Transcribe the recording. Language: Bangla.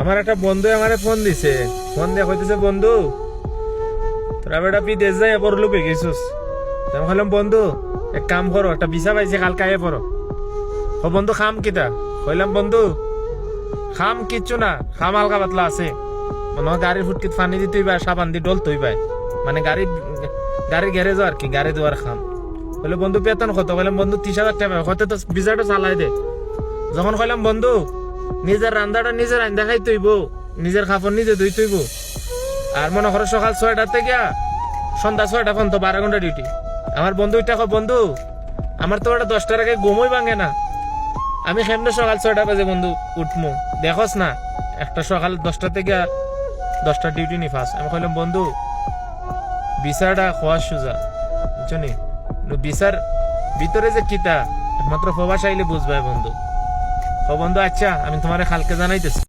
আমার একটা বন্ধু আমারে ফোন দিছে, ফোন দিয়ে কইতেছে বন্ধু তোরা বেটা বিদেশ যাই পড়লো গেছিস। আমি বললাম বন্ধু এক কাম করো, একটা ভিসা পাইছে কালকে আয়ে পড়ো। ও বন্ধু খাম কিতা? কইলাম বন্ধু খাম কিচ্ছু না, খাম হালকা পাতলা আছে, মনে হয় গাড়ির ফুটকিত পানি দিতেই পায়, সাবান দিয়ে ডল তুই পায়, মানে গাড়ির গ্যারেজ আর কি, গাড়ি দেওয়ার খাম। বলে বন্ধু বেতন কত? বললাম বন্ধু 30,000 টাকা। হয়তো তো ভিসাটা চালাই দে। যখন কইলাম বন্ধু নিজের রান্দাটা নিজের রান্দা খাই তৈব, নিজের কাপড় নিজে ধুই তৈব, আর মনে করো সকাল 6টা থেকে সন্ধ্যা 6টা পর্যন্ত 12 ঘন্টা ডিউটি। আমার বন্ধু এটা বন্ধু আমার তো ওটা 10টার আগে ঘুমই ভাঙে না, আমি কেমনে সকাল 6টা বাজে বন্ধু উঠমু? দেখোস না একটা সকাল 10টা থেকে 10টা ডিউটি নি ফার্স্ট। আমি কইলাম বন্ধু বিচারটা খোয়া সুজা, বুঝছো নি? বিচার ভিতরে যে কিতা একমাত্র প্রবাস আইলে বুঝবাই বন্ধু। ও বন্ধু আচ্ছা আমি তোমারে কালকে জানাইতেছি।